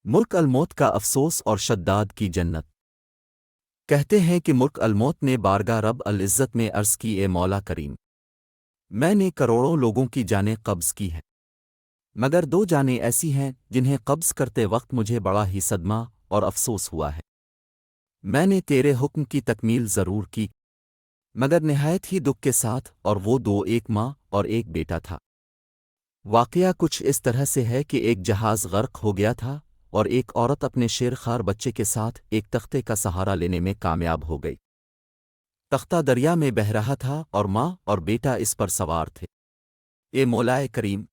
ملک الموت کا افسوس اور شداد کی جنت۔ کہتے ہیں کہ ملک الموت نے بارگاہ رب العزت میں عرض کی، اے مولا کریم، میں نے کروڑوں لوگوں کی جانیں قبض کی ہیں، مگر دو جانیں ایسی ہیں جنہیں قبض کرتے وقت مجھے بڑا ہی صدمہ اور افسوس ہوا ہے۔ میں نے تیرے حکم کی تکمیل ضرور کی، مگر نہایت ہی دکھ کے ساتھ، اور وہ دو، ایک ماں اور ایک بیٹا تھا۔ واقعہ کچھ اس طرح سے ہے کہ ایک جہاز غرق ہو گیا تھا اور ایک عورت اپنے شیرخوار بچے کے ساتھ ایک تختے کا سہارا لینے میں کامیاب ہو گئی۔ تختہ دریا میں بہہ رہا تھا اور ماں اور بیٹا اس پر سوار تھے۔ اے مولائے کریم،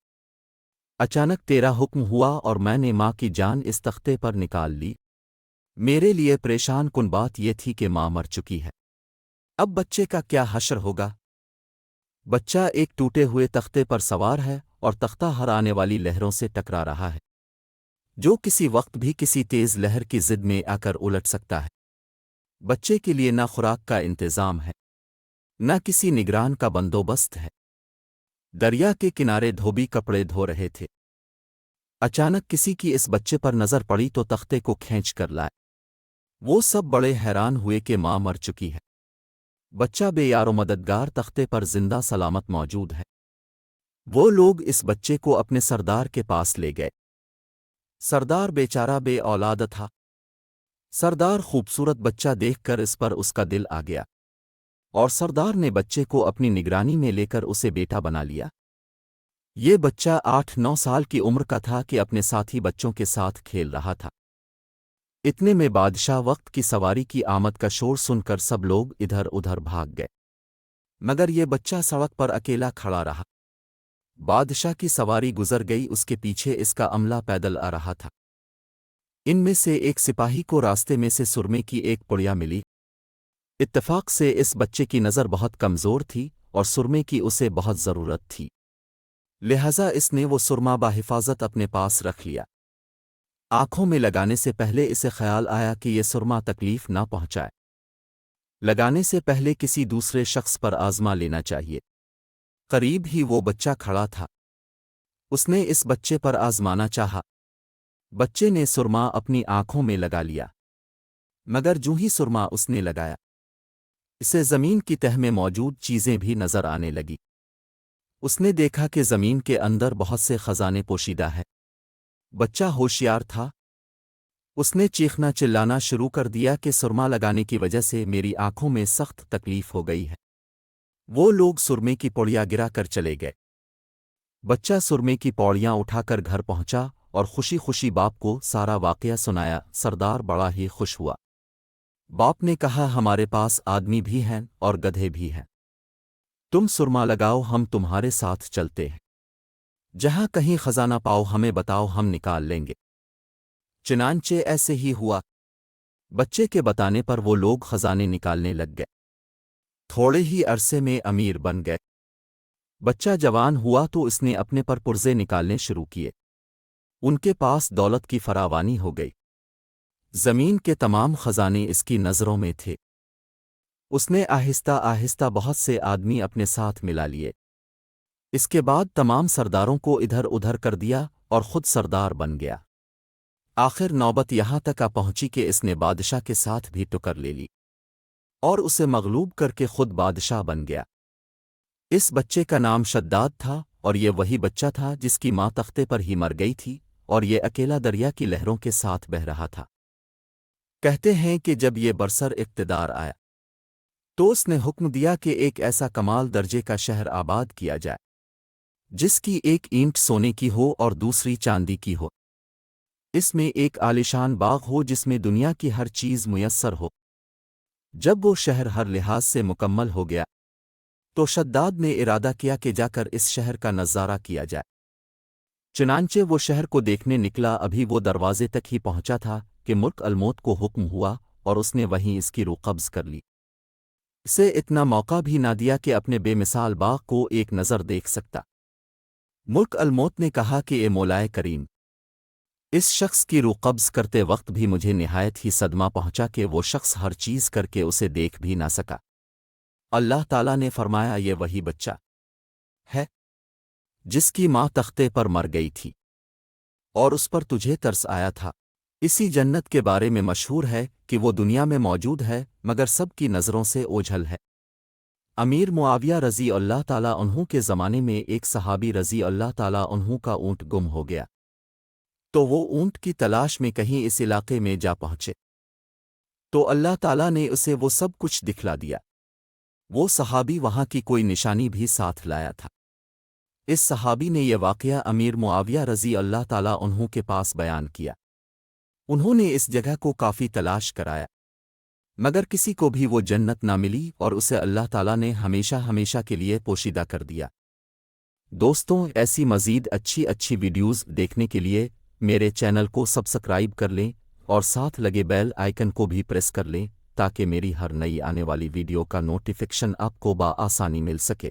اچانک تیرا حکم ہوا اور میں نے ماں کی جان اس تختے پر نکال لی۔ میرے لیے پریشان کن بات یہ تھی کہ ماں مر چکی ہے، اب بچے کا کیا حشر ہوگا؟ بچہ ایک ٹوٹے ہوئے تختے پر سوار ہے اور تختہ ہر آنے والی لہروں سے ٹکرا رہا ہے، جو کسی وقت بھی کسی تیز لہر کی زد میں آ کر الٹ سکتا ہے۔ بچے کے لیے نہ خوراک کا انتظام ہے، نہ کسی نگران کا بندوبست ہے۔ دریا کے کنارے دھوبی کپڑے دھو رہے تھے۔ اچانک کسی کی اس بچے پر نظر پڑی تو تختے کو کھینچ کر لائے۔ وہ سب بڑے حیران ہوئے کہ ماں مر چکی ہے، بچہ بے یار و مددگار تختے پر زندہ سلامت موجود ہے۔ وہ لوگ اس بچے کو اپنے سردار کے پاس لے گئے۔ سردار بیچارہ بے اولاد تھا۔ سردار خوبصورت بچہ دیکھ کر اس پر اس کا دل آ گیا، اور سردار نے بچے کو اپنی نگرانی میں لے کر اسے بیٹا بنا لیا۔ یہ بچہ 8-9 سال کی عمر کا تھا کہ اپنے ساتھی بچوں کے ساتھ کھیل رہا تھا۔ اتنے میں بادشاہ وقت کی سواری کی آمد کا شور سن کر سب لوگ ادھر ادھر بھاگ گئے، مگر یہ بچہ سڑک پر اکیلا کھڑا رہا۔ بادشاہ کی سواری گزر گئی، اس کے پیچھے اس کا عملہ پیدل آ رہا تھا۔ ان میں سے ایک سپاہی کو راستے میں سے سرمے کی ایک پڑیا ملی۔ اتفاق سے اس بچے کی نظر بہت کمزور تھی اور سرمے کی اسے بہت ضرورت تھی، لہذا اس نے وہ سرما بحفاظت اپنے پاس رکھ لیا۔ آنکھوں میں لگانے سے پہلے اسے خیال آیا کہ یہ سرما تکلیف نہ پہنچائے، لگانے سے پہلے کسی دوسرے شخص پر آزما لینا چاہیے۔ قریب ہی وہ بچہ کھڑا تھا، اس نے اس بچے پر آزمانا چاہا۔ بچے نے سرما اپنی آنکھوں میں لگا لیا، مگر جوں ہی سرما اس نے لگایا، اسے زمین کی تہہ میں موجود چیزیں بھی نظر آنے لگی۔ اس نے دیکھا کہ زمین کے اندر بہت سے خزانے پوشیدہ ہیں۔ بچہ ہوشیار تھا، اس نے چیخنا چلانا شروع کر دیا کہ سرما لگانے کی وجہ سے میری آنکھوں میں سخت تکلیف ہو گئی ہے۔ وہ لوگ سرمے کی پوڑیاں گرا کر چلے گئے۔ بچہ سرمے کی پوڑیاں اٹھا کر گھر پہنچا اور خوشی خوشی باپ کو سارا واقعہ سنایا۔ سردار بڑا ہی خوش ہوا۔ باپ نے کہا، ہمارے پاس آدمی بھی ہیں اور گدھے بھی ہیں، تم سرما لگاؤ، ہم تمہارے ساتھ چلتے ہیں، جہاں کہیں خزانہ پاؤ ہمیں بتاؤ، ہم نکال لیں گے۔ چنانچہ ایسے ہی ہوا۔ بچے کے بتانے پر وہ لوگ خزانے نکالنے لگ گئے، تھوڑے ہی عرصے میں امیر بن گئے۔ بچہ جوان ہوا تو اس نے اپنے پر پرزے نکالنے شروع کیے، ان کے پاس دولت کی فراوانی ہو گئی۔ زمین کے تمام خزانے اس کی نظروں میں تھے۔ اس نے آہستہ آہستہ بہت سے آدمی اپنے ساتھ ملا لیے۔ اس کے بعد تمام سرداروں کو ادھر ادھر کر دیا اور خود سردار بن گیا۔ آخر نوبت یہاں تک آ پہنچی کہ اس نے بادشاہ کے ساتھ بھی ٹکر لے لی اور اسے مغلوب کر کے خود بادشاہ بن گیا۔ اس بچے کا نام شداد تھا، اور یہ وہی بچہ تھا جس کی ماں تختے پر ہی مر گئی تھی اور یہ اکیلا دریا کی لہروں کے ساتھ بہہ رہا تھا۔ کہتے ہیں کہ جب یہ برسر اقتدار آیا تو اس نے حکم دیا کہ ایک ایسا کمال درجے کا شہر آباد کیا جائے جس کی ایک اینٹ سونے کی ہو اور دوسری چاندی کی ہو۔ اس میں ایک عالیشان باغ ہو جس میں دنیا کی ہر چیز میسر ہو۔ جب وہ شہر ہر لحاظ سے مکمل ہو گیا تو شداد نے ارادہ کیا کہ جا کر اس شہر کا نظارہ کیا جائے۔ چنانچہ وہ شہر کو دیکھنے نکلا۔ ابھی وہ دروازے تک ہی پہنچا تھا کہ ملک الموت کو حکم ہوا اور اس نے وہیں اس کی روح قبض کر لی۔ اسے اتنا موقع بھی نہ دیا کہ اپنے بے مثال باغ کو ایک نظر دیکھ سکتا۔ ملک الموت نے کہا کہ اے مولائے کریم، اس شخص کی روح قبض کرتے وقت بھی مجھے نہایت ہی صدمہ پہنچا کہ وہ شخص ہر چیز کر کے اسے دیکھ بھی نہ سکا۔ اللہ تعالیٰ نے فرمایا، یہ وہی بچہ ہے جس کی ماں تختے پر مر گئی تھی اور اس پر تجھے ترس آیا تھا۔ اسی جنت کے بارے میں مشہور ہے کہ وہ دنیا میں موجود ہے مگر سب کی نظروں سے اوجھل ہے۔ امیر معاویہ رضی اللہ تعالیٰ عنہ کے زمانے میں ایک صحابی رضی اللہ تعالیٰ عنہ کا اونٹ گم ہو گیا، تو وہ اونٹ کی تلاش میں کہیں اس علاقے میں جا پہنچے تو اللہ تعالیٰ نے اسے وہ سب کچھ دکھلا دیا۔ وہ صحابی وہاں کی کوئی نشانی بھی ساتھ لایا تھا۔ اس صحابی نے یہ واقعہ امیر معاویہ رضی اللہ تعالیٰ عنہ کے پاس بیان کیا۔ انہوں نے اس جگہ کو کافی تلاش کرایا مگر کسی کو بھی وہ جنت نہ ملی اور اسے اللہ تعالیٰ نے ہمیشہ ہمیشہ کے لیے پوشیدہ کر دیا۔ دوستوں، ایسی مزید اچھی ویڈیوز دیکھنے کے لیے میرے چینل کو سبسکرائب کر لیں اور ساتھ لگے بیل آئیکن کو بھی پریس کر لیں تاکہ میری ہر نئی آنے والی ویڈیو کا نوٹیفیکیشن آپ کو بآسانی مل سکے۔